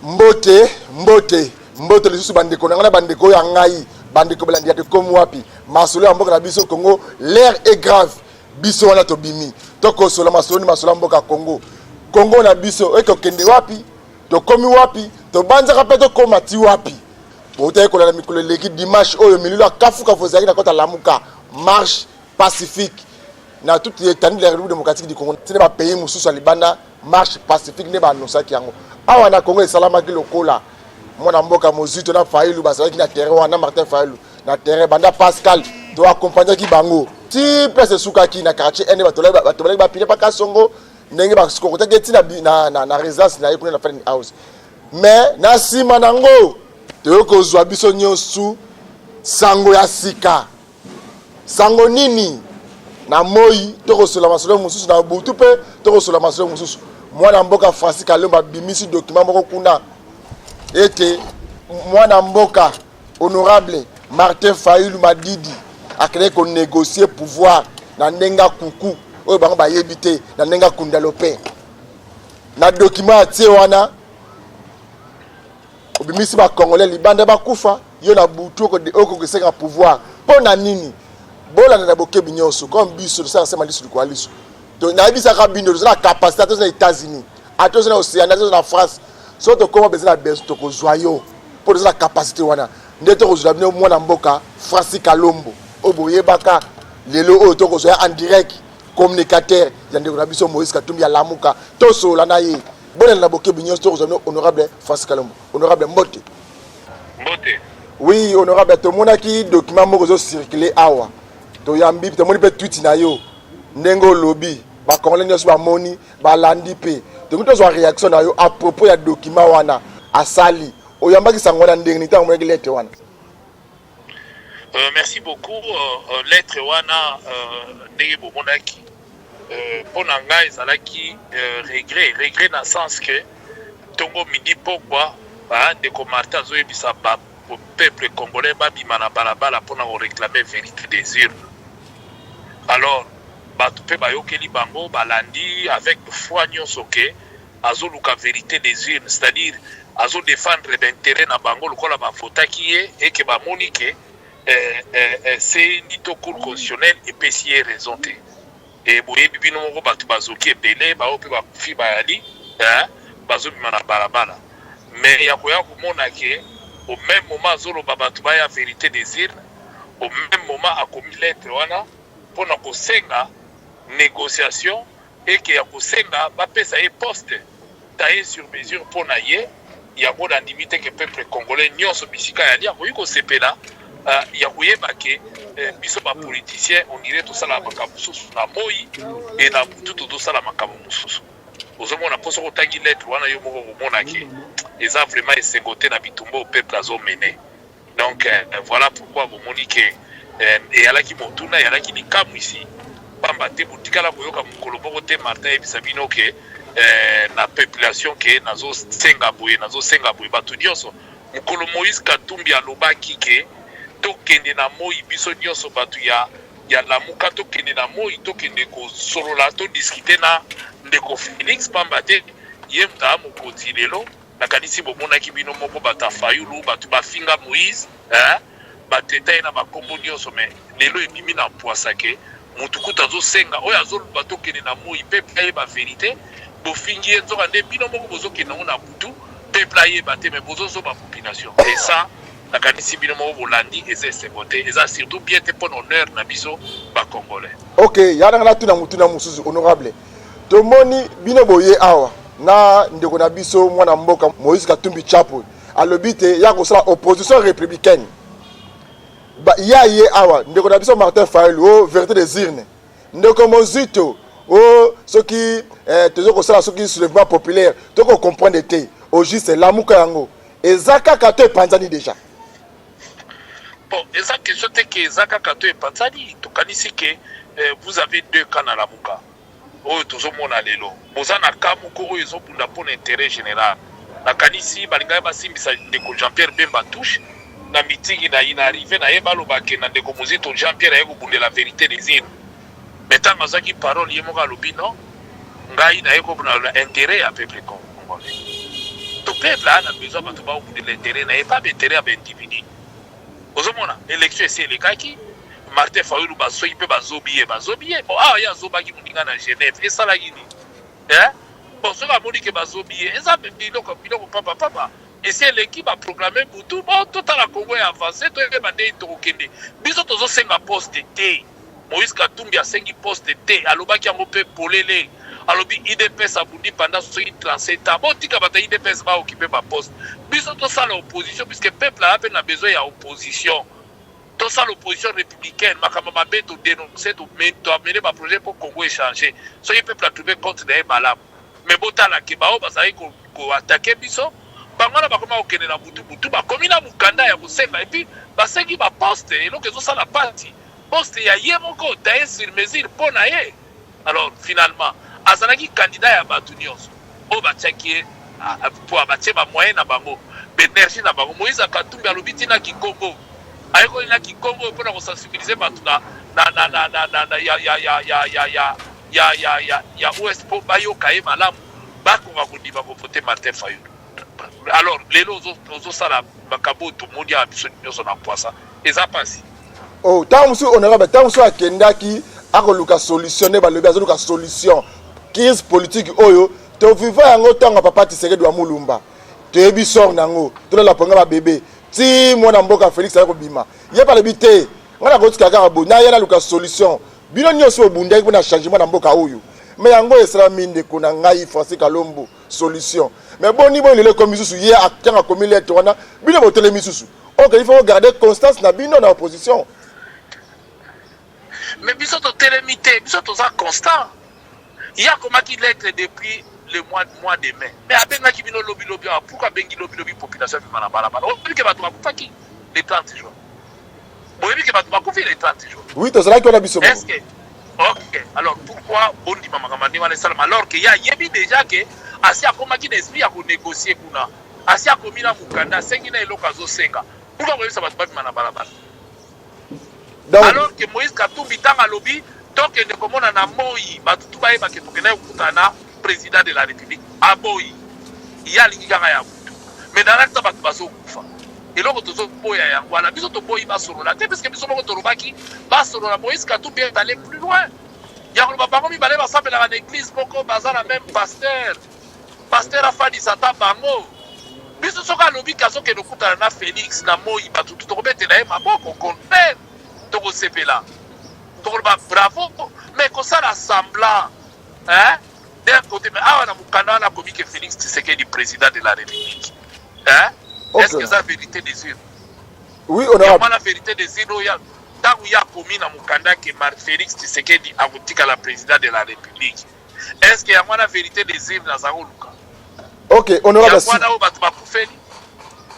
mbote lisusu bandeko na ngana bandeko ya ngai bandeko belandi ya komu wapi masolo ya mboka na biso Congo l'air est grave biso wana to bimi to ko sola masolo ni masolo mboka Congo na biso eko kende wapi to komi wapi to banza pe to koma ti wapi bote ko la mikolo leki dimanche oyo mililo kafuka fozaki na kota lamuka marche pacifique na toute l'étendue de la République démocratique du Congo tene ba pays mususu libanda marche pacifique ne ba nosaki yango awa na Congo esalama ki lokola mona mboka mozito na Fayulu basaki na terrain wana Martin Fayulu na terrain banda Pascal to accompagner ki bango ti place sukaki na quartier ene batolai ba pile pa kasongo ndenge ba sikokota ke ti na résidence na yepona na friend house mais na sima nango to ko zwa biso nyosu sango ya sika sango nini na moi to ko sola masolo mususu na butu pe to ko sola masolo mususu mwana mboka Francis Kalomba bimisi document moko kuna ete mwana mboka honorable Martin Fayulu Madidi akene ko négocier pouvoir na ndenga kuku oyo bango ba yebite na ndenga kundalope na document atie wana obimisi ba congolais libanda ba kufa yo na butu ko keseka pouvoir pona nini bola na boke binyoso comme biso ça c'est malisu ko alisu to na bisa ka bindo na capacité aux États-Unis atos na Océanie atos na France soto comment besoin na besoin to ko joyo pour la capacité wana ndeto ko zula mwana mboka Francis Kalombo oboye baka lelo o to ko zoya en direct communicateur ya ndeko na biso Moïse Katumbi ya lamuka to sola na ye bola na boke binyoso to ko zoya honorable Francis Kalombo honorable Mbote oui honorable to monaki document moko zo circuler awa to yambi to moni pe tweet na yo ndengo lobby ba congolais nyoso ba moni ba landi pe to mito zo réaction na yo à propos ya document wana asali o yambaki sangona ndenge ni tango mwengi lettre wana merci beaucoup lettre wana ndenge bo monaki pona ngai ezalaki regret na sens que tongo midi pokwa ba ndeko Martin zo yebisa ba peuple congolais babima na balabala pona ko réclamer vérité des urnes. Alors batu pe bayokeli bango balandi avec foi nyonso ke azoluka vérité des urnes, c'est-à-dire azo défendre l'intérêt na bango lokola ba votaki ye et que ba moni ke c'est ni to cour constitutionnel et pesier raison te. Et boye bibino moko batu bazoki ebele ba ope ba kufi bayali bazo bima na balabala. Mais ya koya komona ke au même moment zolo babatuba ya vérité des urnes au même moment a commis lettre wana pour na kosenga négociation et que ya kosenga ba pesa e poste taillé sur mesure pour na ye ya ko na limite que peuple congolais nyonso bisika ya lia ko sepela ya koyeba ke biso ba politicien on irait tout ça la makamususu na moi et na butu tout ça la makamususu ozomona poso ko tangi lettre wana yo moko komona ke eza vraiment esengote na bitumba au peuple azo mené. Donc voilà pourquoi vous monique et alaki motuna et alaki likamu ici pamba te butikala koyoka mukolo moko te Martin ebisabino ke na population ke nazo senga boye batu nyonso mukolo Moïse Katumbi alobaki ke tokende na moi biso nyonso batu ya lamuka tokende na moi tokende ko solola to discuter na ndeko Félix pamba te yemta mokoti lelo nakanisi bomona ki bino moko bata Fayulu batu bafinga Moïse bateta na bakombo nyonso mais lelo ebimi na poisake mutukuta zo senga oya zo bato kene na moi peuple ye ba vérité bofingi enzoka nde bino moko bozo kene na butu peuple ye bate mais bozo so ba population et ça nakanisi bino moko bolandi eza sekote eza surtout bien te pour honneur na biso ba congolais. OK yana na tuna mutuna mususu honorable tomoni bino boye awa na ndeko na biso mwana mboka Moïse Katumbi Chapo alobite ya kosala opposition républicaine ba ye awa ndeko na biso Martin Fayulu vérité des urnes ndeko mozito ce qui toujours kosala ce qui soulèvement populaire to ko comprendre te au juste lamuka yango ezaka kato epanzani déjà bon ezaka question te ke ezaka kato epanzani to kanisi ke vous avez deux cas na lamuka oyo tozomona lelo boza na kamuko oyo ezobunda mpona intérêt général nakanisi balingai basimbisa ndeko Jean-Pierre Bemba touche na mitingi na ina arrivé na ye balobake na ndeko mozito Jean-Pierre aye kobunda la vérité des urnes mais tant azaki parole ye moko alobi non ngai na ye kobunda intérêt ya peuple congolais to peuple a besoin de l'intérêt, n'a pas d'intérêt à individu. Aux hommes, l'élection c'est les cas qui Martin Fayoulou baso il peut bazobier. Bon, il y a Zoba qui m'a en Genève et ça la guini. Hein? Bon, ce va monique bazobier. Et ça, papa. Et c'est l'équipe a proclamé pour tout. Bon, tout à la Congo est avancé. Tout est bandé tout au Kende. Bisous tous os 5 postes T. Moïse Katumbi a 5 postes T. Aloba qui a mopé polélé. Alobi IDPS a boudi pendant 37 ans. Bon, tika bata IDPS va occuper ma poste. Bisous tout ça l'opposition puisque le peuple a besoin d'opposition. Tout ça l'opposition républicaine. Ma bête au dénoncer, tu as mené ma projet pour Congo échanger. So le peuple a trouvé compte d'un malade. Mais bon, t'as la kebao, bah ça y est qu'on attaque bisous. Bangana bakoma okene na butu bakomi na mukanda ya kosenga et puis basengi ba poste et donc ezo sala parti poste ya ye moko taye sur mesure pona ye. Alors finalement azalaki candidat ya batu nyonso o batiaki pour abatie ba moyen na bango l'énergie na bango Moïse Katumbi alobi tina Kikongo ayeko ina Kikongo pona ko sensibiliser batu na ya Ouest po bayo kaye malamu bako ba kodiba ko voter Martin Fayoulou. Alors, les autres, ça, la Bakabo, tout le monde a besoin de poisson. Et ça passe. Oh, tant que honorable, tant que Kenda qui a une solution, une solution, crise politique, oyo, tu vivais en autant que papa Tshisekedi de Mulumba. Tu es bisson nango, tu la ponga bébé. Si mon amboka Félix a bima. Il y a pas de bité. On a gauche kaka bo, na yana luka solution. Bino nyoso obunda ko na changement d'amboka oyo. Mais yango esra minde ko na ngai Francis Kalombo solution. Mais bon niveau il est comme Misusu hier à quand comme il est wana bino voter Misusu. OK, il faut garder constance na bino na opposition. Mais biso to télémité, biso to ça constant. Il y a comment qu'il est depuis le mois de mai. Mais abenga ki bino lobby pourquoi bengi lobby population bi mana bala bala. On dit que ba to ba ki les 30 jours. Bon, il dit que ba to ba les 30 jours. Oui, to cela qu'on a biso. Est-ce que OK, alors pourquoi Bondi Mama Kamani va salam alors qu'il y a yebi déjà que asi akoma ki d'esprit à négocier kuna. Asi akomi na mukanda sengi na eloko azosenga. Pourquoi vous ça va pas mana balabala? Alors que Moïse Katumbi tanga lobby donc ne komona na Moi batutu ba yeba ke tokena kutana président de la République a Moi. Il y a l'inganga ya butu. Mais dans l'acte batu baso kufa. Et là, on a boya yango ala biso to boyi basoro la te parce que biso moko to robaki basoro la Moïse Katumbi est allé plus loin. Ya ko ba bango mi balé ba sapela na église moko bazala même pasteur a fadi sata bango. Biso soka lobi kaso ke lokuta na Félix na Moi batu to robete na maboko konten to ko sepela. To ko ba bravo mais ko ça rassemblant hein d'un côté mais awa na mukanda na komi que Félix Tshisekedi président de la République. Hein? Okay. Est-ce que c'est la vérité des îles? Oui, on a la vérité des îles. Tant qu'il y a commis dans Mukanda que Félix Tshisekedi a voté la présidente de la République. Est-ce qu'il y a la vérité des îles dans Zaroulouka? Ok, honorable. Il y a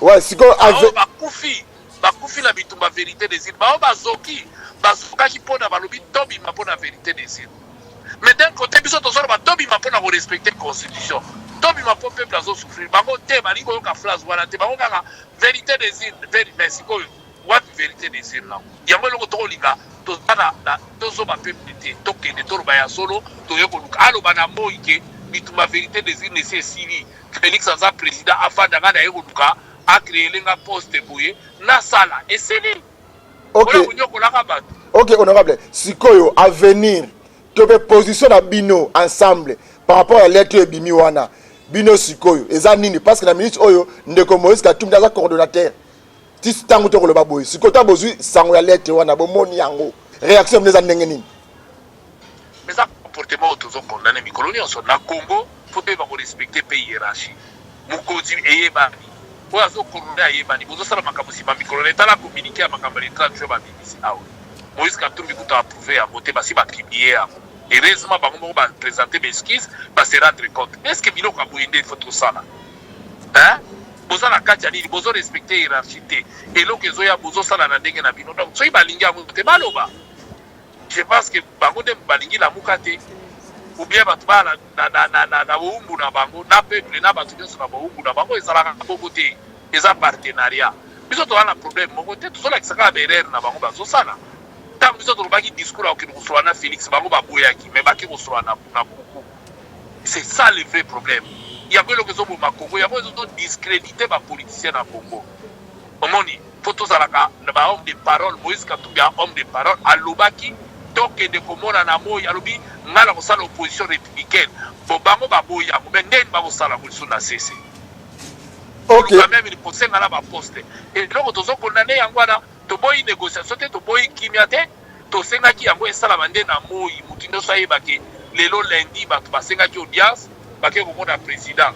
ouais, si qu'on avait. Bakufi la bitumba vérité des îles. Bazoki qui pose la lobby tobi ma la vérité des îles. Mais d'un côté, biso to solo ba tobi ma pour respecter la constitution. Tobi ma pour peuple azo souffrir. Bango te balingo yo ka phrase wana te bango ka vérité des îles, merci ko what vérité des îles là. Yango loko to linga to bana to zo ba peuple te to kende to ba ya solo to yoko luka alo bana moike bituma vérité des îles c'est Sili. Félix aza président afanda ngana yoko luka a créé lenga poste boye na sala et c'est lui. OK. OK, honorable. Sikoyo à venir to be position na bino ensemble par rapport à lettre bimi wana. Bino sikoyo eza nini parce que la ministre oyo ndeko Moïse Katumbi aza coordonnateur ti tango to koloba boy sikoyo ta bozui sango ya lettre wana bomoni yango réaction mneza ndenge nini mais ça comportement autozo condamner mikolo nyonso na Congo faut pas respecter pays hiérarchie mukozi eyeba po azo korunda eyeba ni bozo sala makambo si ba mikolo leta la communiquer makambo les 30 jours ba BBC awo Moïse Katumbi kuta approuver à voter basi ba publier heureusement bango ba présenter des esquisses ba se rendre compte est-ce que biloko aboyende faut tout ça là hein boza na kati ali bozo respecter hiérarchie et lo que zoya bozo sala na ndenge na bino donc soyi balingi amu te baloba je pense que bango de balingi la mukate ou bien batu bala na umbu na bango na peuple na batu nyonso na umbu na bango ezala ka bobote eza partenariat biso to wana problème moko te to sola kisaka ba erreur na bango bazo sala. Tant que nous avons discours avec Félix, c'est ça le vrai problème. yango eloko ezoboma Congo yango ezodiscrédite bapoliticien na Congo omoni po tozalaka na bahomme de parole Moïse Katumbi ya homme de parole alobaki tokende komona na moi alobi nga na kosala opposition républicaine bo bango baboyi yango me ndeni bakosala boliso na sese quand même il posenga na baposte eloko tozokondane yango wana toboyi négociation te toboyi kimia te tosengaki yango esalama nde na moi mutu nyonso ayebake lelo lundi bato basengaki audience bake komona président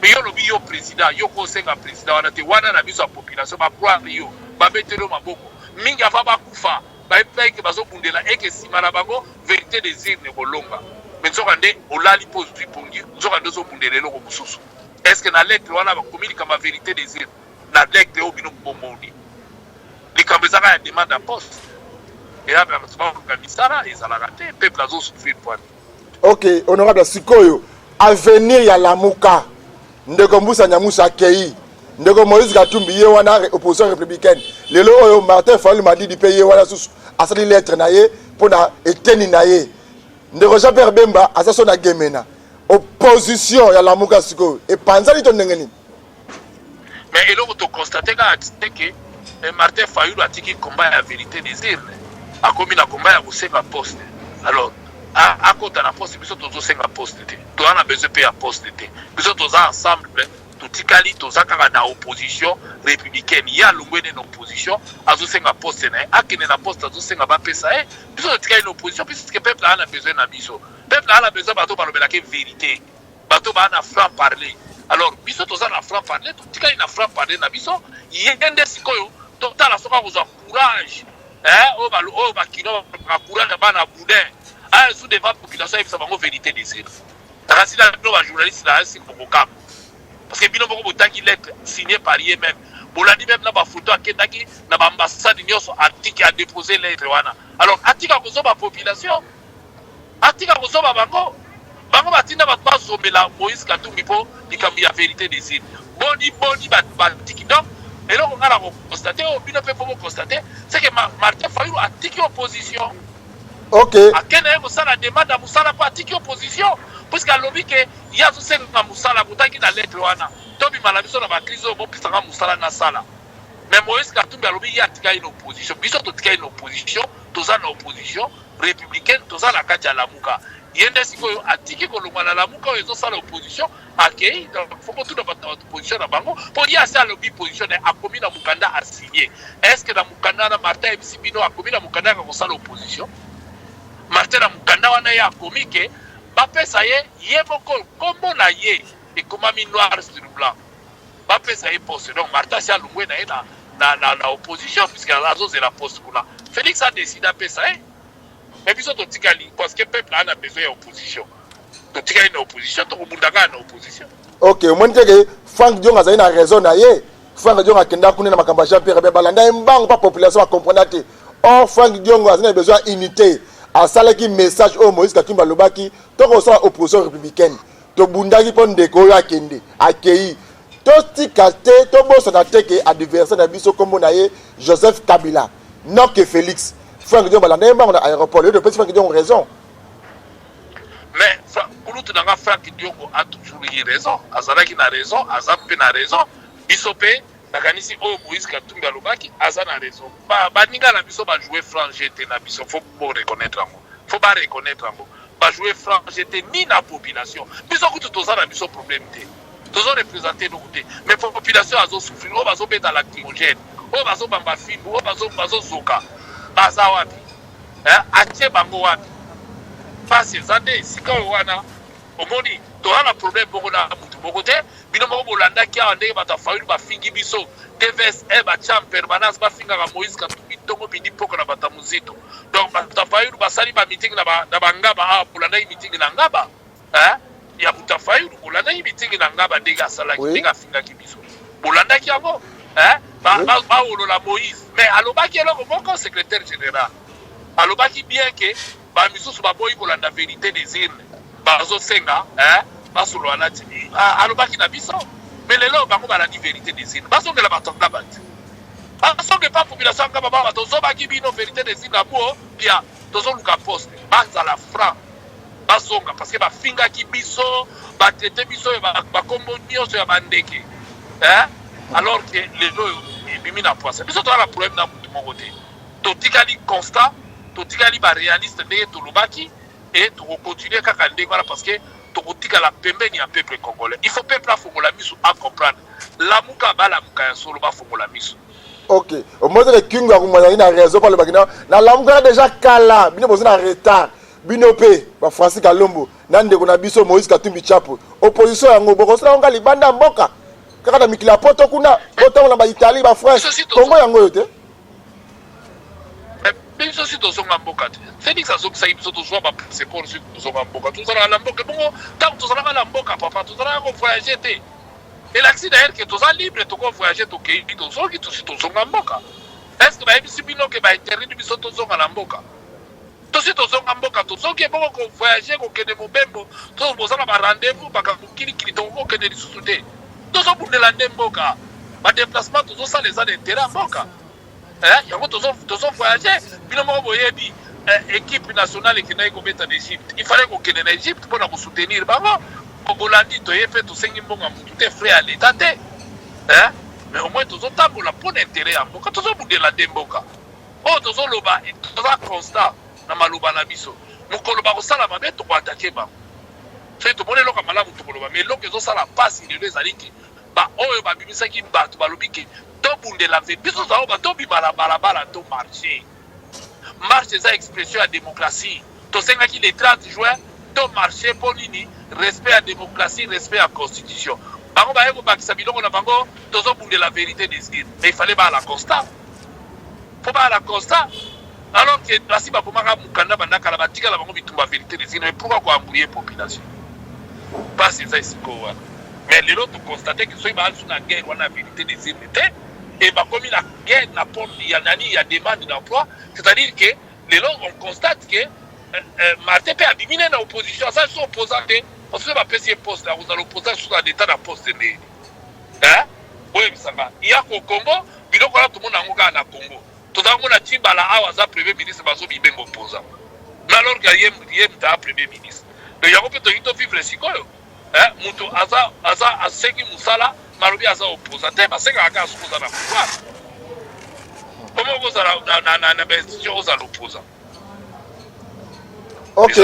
me yo lobi yo président yo kosenga président wana te wana na biso ya population bakroire yo babetelo maboko mingi ava bakufa bayebaki ke bazobundela eke nsima na bango vérité désir ne kolonga me nzoka nde olali mpo ozwi pongi nzoka nde ozobundela eloko mosusu estce na lettre wana bakomi likambo vérité désir na lettre oyo bino bomoni likambo ezaka ya demande ya poste eya bato bakoka misala ezalaka te peuple azosouffrir pwani. Ok, honorable sikoyo avenir ya Lamuka ndeko Mbusa Nyamusa akei ndeko Moïse Katumbi ye wana opposition républicaine lelo oyo Martin Fayulu Madidi pe ye wana susu asali lettre na ye pona eteni na ye ndeko Jean-Pierre Bemba asaso na gemena opposition ya Lamuka sikoyo epanzali to ndengeni mais eloko to constater ka que Martin Fayulu atiki combat ya vérité désir akomi na combat ya kosenga poste alors akota na poste biso tozosenga poste te toana besoin pe ya poste te biso toza ensemble totikali toza kaka na opposition républicaine ya lungwene na opposition azosenga poste na akene na poste azosenga bapesa biso totikali na opposition puisque peuple ana besoin na biso peuple ana besoin bato balobelaka vérité bato bana franc parler alors biso toza na franc parler totikali na franc parler na biso yende sikoyo totala soka kozwa courage o bakino courage bana boudin sous devant la population, il faut savoir la vérité des îles. Racine la journaliste, c'est parce que Bino Boko Taki lettre signée par eux-même. Bolandi même na ba photo à Kendaki, na ba ambassade Nyoso Atiki a déposé lettre wana. Alors Atiki a besoin de la population. Atiki a besoin de bango. Bango batinda ba pas sombela Moïse Katumbi po likambi la vérité des îles. Boni ba Atiki donc et là on a constaté, Bino peut constater, c'est que Martin Fayulu a Atiki opposition. Ok. Akene musala demande à musala pour atiki opposition puisque alobi ke ya zo senga musala butaki na lettre wana tobi malabiso na ba crise bo pisanga musala na sala mais Moïse Katumbi alobi ya tika une opposition biso to tika une opposition toza na opposition républicaine toza na kati ya Lamuka yende sikoyo atiki kolongwa na Lamuka ezo sala opposition akei donc faut que tout na opposition na bango pour ya sa alobi position a komi na mukanda a signé est-ce que na mukanda na Martin Ebisibino a komi na mukanda ka sala opposition Martin na mukanda wana ya komike bapesa ye moko kombo na ye ekomami noir sur blanc bapesa ye poste donc Martin si alungwe na ye na opposition puisque azozela poste kuna Félix a décidé apesa ye mais biso totikali parce que peuple a besoin ya opposition totikali na opposition tokobundaka na opposition. Ok omoni teke Frank Diong azali na raison na ye Frank Diong akenda kuna na makambo ya Jean-Pierre Bemba balanda mbango pa population akomprendre te or Frank Diong azali na besoin unité asalaki message au Moïse Katumbi alobaki toko sa opposition républicaine to bundaki pon ndeko ya kende akei to tikate to bosana teke adversaire na biso kombo na ye Joseph Kabila non que Félix Frank Diong balanda mbango na aéroport le petit Frank Diong raison mais kulutu nanga Frank Diong a toujours eu raison azalaki na raison azampe na raison biso pe nakanisi o Moïse Katumbi alobaki aza na raison baninga na biso ba jouer franc jeté na biso faut reconnaître yango faut pas reconnaître yango ba jouer franc jeté ni na population biso kutu toza na biso problème te tozo représenter no côté mais population azo souffrir o bazo beta lacrymogène o bazo bamba fimbu o bazo zoka baza wapi atie bango wapi passe zande sika wana omoni toza problème boko na mutu boko te bino moko bolanda ki awa ndenge bato Fayulu bafingi biso TVS batia permanence bafingaka Moïse Katumbi ntongo bindi poko na bato muzito donc bato Fayulu basali bameeting na bangaba awa bolandaki meeting na ngaba ya bato Fayulu bolandaki meeting na ngaba ndenge asalaki ndenge afingaki biso bolandaki yango baolola Moïse mais alobaki eloko moko secrétaire général alobaki bien ke bamisusu baboyi kolanda vérité des urnes bazosenga basolo alati alobaki na biso mais lelo bango balandi vérité des urnes basongela bato ngaba te basonge pa population ngaba tozobaki bino vérité des urnes abo pia tozoluka poste bazala franc basonga parce que bafingaki biso batraite biso bakombo nyonso ya bandeke alors que lelo ebimi na poisa biso toza na problème na mutu moko te totikali constat totikali baréaliste ndenge tolobaki et tokocontinue kaka ndenge wana parce que tokotikala pembeni ya peuple congolais. Il faut peuple afongola miso à comprendre lamuka balamuka ya solo bafongola miso. Ok, au moins le king a une raison pour le bagina. Na lamuka déjà kala, bino bozo na retard. Bino pe ba Francis Kalombo, nande kona biso Moïse Katumbi Chapo. Opposition yango boko sala nga libanda mboka. Kaka na mikila poto kuna, poto na ba Italie ba France. Congo yango yote. Biso si tozonga mboka te. Félix azokisa biso tozwa ba support si tozonga mboka. Tozala na mboka bongo, tant tozala na mboka papa, tozala ko voyager te. Et l'accident d'ailleurs que tous les libres, tous les voyageurs, tous les gens qui sont tous en Mboka. Est-ce que les gens qui sont interdits de sont tous en Mboka? Tous les gens en Mboka, tous ceux qui sont voyageurs, qui sont Mobembo, tous les gens qui ont rendez-vous, qui ont des sous-soutés. Tous les gens qui ont Mboka. Les déplacements, tous les gens d'intérêt en Mboka. Il y a tous les voyageurs. Puis nous avons l'équipe nationale qui est en Égypte. Il fallait qu'on ait en Égypte pour nous soutenir. Bolandi to yefe to sengi mbonga tout est frais à l'état mais au moins tous autant pour la pour intérêt à mboka tous au de la demboka oh tous au loba tous à constat na maluba na biso mukolo ba ko sala mabe to ko attaquer ba c'est to bonelo ka malamu to koloba mais loke zo sala passe il les aliki ba oyo ba bimisa ki ba to balobiki to bunde la vie biso za ba to bi bala to marcher ça expression à démocratie to senga ki le 30 juin to marcher pour nini respect à la démocratie, respect à la constitution. Bango ba yeko bakisa biloko na bango tozo bunde la vérité des guides. Mais il fallait ba la constat. Faut pas la constat. Alors que basi ba pomaka mukanda bandaka la batika la bango bitumba vérité des guides. Mais pourquoi ko embrouiller population? Pas c'est ça ici quoi. Mais les autres constater que soit ba sur la guerre ou la vérité des guides et ba comme la guerre na porte il y a nani il y a demande d'emploi, c'est-à-dire que les autres on constate que Martin peut abiminer dans l'opposition, ça sont opposants. Parce que je vais poste là, vous allez opposer sur l'état de poste de né. Oui, ça va. Il y a au Congo, il y a tout le monde en Congo. Tout le monde a dit que la premier ministre va se bien opposant. Mais alors qu'il y a un premier ministre. Donc il y a un peu de vivre ici. Moutou Aza Seki Moussala, Marobi Aza opposant. Parce que Aza opposant à pouvoir. Comment vous allez opposant? Ok,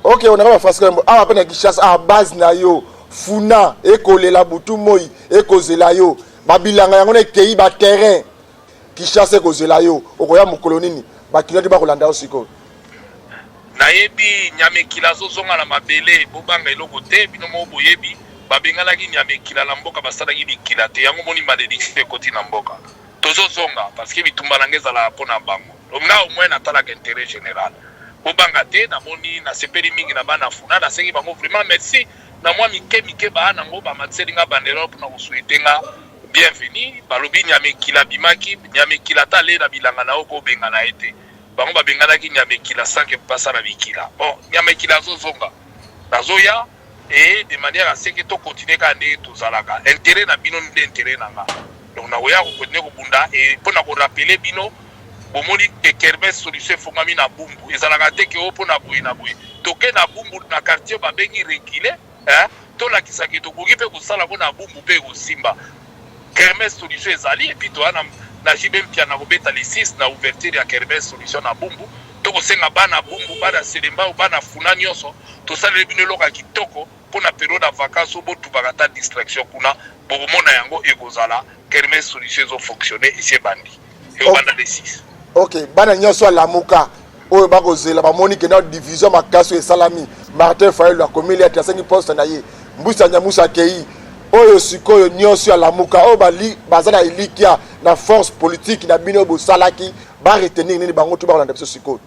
ok, on a pas fait ça. Ah, après na chasse à base na yo, funa, ekolela butu moi, ekozela yo, babilanga yango ne kei ba terrain. Qui chasse ekozela yo, okoya mukolonini, ba kinati ba kolanda osiko. Nayebi nyame kila zonga na mabele, bobanga eloko te, bino mo boyebi, babengala ki nyame kila na mboka basala ki bikila te, yango moni malédiction koti na mboka. Tozo zonga parce que bitumba nangeza la pona bango. Omna au moins na tala intérêt général. Bobanga te na moni na sepeli mingi na bana funa na sengi bango vraiment merci na moi mike bana ngo ba matselinga bandelo pour na souhaitenga bienvenue balobi nyame kila bimaki nyame kila ta le na bilanga na oko benga na ete bango ba benga na ki nyame kila sans que passa na bikila bon nyame kila zo zonga nazoya et de manière à ce que to continuer ka ne to zalaka intérêt na bino de intérêt na nga donc na oya ko continuer ko bunda et pour na ko rappeler bino bomoni ke kermesse solution fongami na bumbu ezalaka te ke opo na boye toke na bumbu na quartier babengi reculé to la kisaki to koki pe kosala ko na bumbu pe kosimba kermesse solution ezali et puis to na jibe mpia na kobeta les 6 na ouverture ya kermesse solution na bumbu to kosenga bana bumbu bana selemba ou bana funa nyonso to sala bino loka kitoko pona période de vacances obo tu bakata distraction kuna bomona yango ekozala kermesse solution zo fonctionner ici bandi et au banda les 6. Ok, bana nyonso lamuka oyo bakozela bamoni ke na division makaso esalami Martin Fayulu la komili ya asengi poste na ye mbusa nyamusa kei oyo sikoyo nyonso lamuka oyo bali bazana ilikia na force politique na bino bosalaki ba retenir nini bango to ba kolanda biso sikoyo.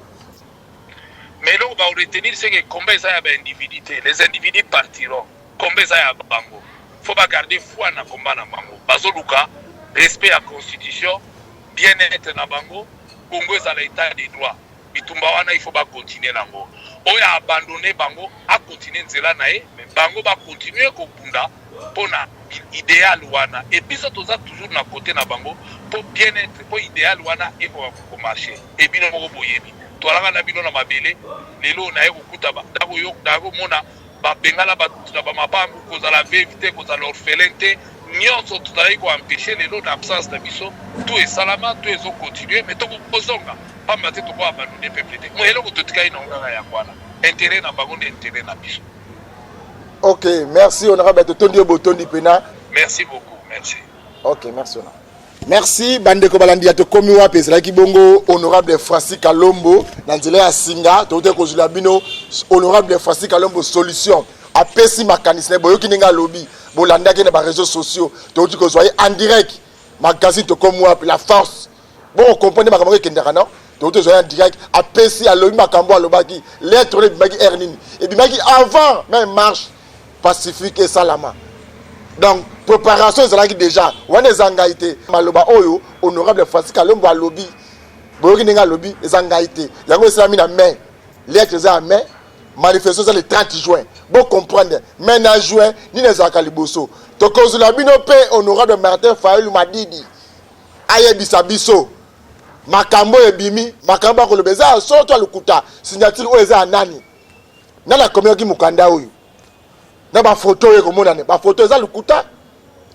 Mais là on va retenir c'est que combien ça y a d'individus, les individus partiront combien ça y a bango faut pas garder foi na combat na bango bazoluka respect à constitution bien-être na bango Congo est à l'état des droits. Bitumba wana il faut pas continuer nango. Oya abandonner bango a continuer nzela nae mais bango ba continuer ko bunda pona idéal wana et puis ça toujours na côté na bango pour bien-être pour idéal wana et pour marcher et bino moko boyebi toalanga na bino na mabele lelo na ye kokuta dako mona babengala bato na bamapambu kozala veuve te kozala orphelin te nyonso tozalaki koampeshe lelo na absence na biso to esalama to ezokontinue me tokozonga pamba te tokoabandone peuple te mo eloko totikali na nganga ya kwana intérêt na bango nde intérêt na biso. Ok, merci honorable totondi obotondi pena. Merci beaucoup, merci. Ok, merci honorable. Merci bandeko balandi to komi wapi ezalaki bongo honorable Francis Kalombo na nzela ya singa tote kozula bino honorable Francis Kalombo solution apesi makanisi boyoki ninga lobby bolandaki na ba réseaux sociaux tote kozwa en direct magazine to komi wapi la force bon comprendre makambo kendaka non tote kozwa en direct apesi alobi makambo alobaki lettre de bimaki ernini et bimaki avant même marche pacifique et salama. Donc préparation ezalaki déjà wana ezanga ite maloba oyo honorable Francis Kalombo alobi boyoki ninga lobby ezanga ite yango esalami na mai lettre za mai manifestation le 30 juin bon comprendre mais na juin ni nezaka liboso tokozula bino pe honorable Martin Fayulu Madidi ayebisa biso makambo ebimi makambo akolobeza soto alukuta signature oyo eza nani nana komeyoki mukanda oyo na ba photo oyo komonane ba photo eza lukuta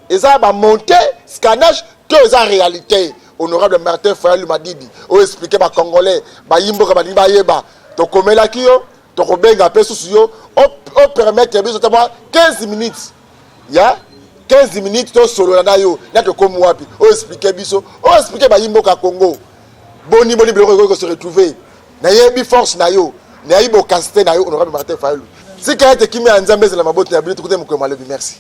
eza ba monté scannage to eza réalité honorable Martin Fayulu Madidi o expliquer ba congolais ba yimboka ba nimba yeba to komela kiyo to kobenga pe susu yo o permettre biso tama 15 minutes ya 15 minutes to solo na yo na to komu wapi o expliquer biso o expliquer ba yimboka Congo boni biloko ko se retrouver na yebi force na yo na yibo casté na yo honorable Martin Fayulu si kayate kimi anzambe zela mabote na biloko kote mukwe malobi merci.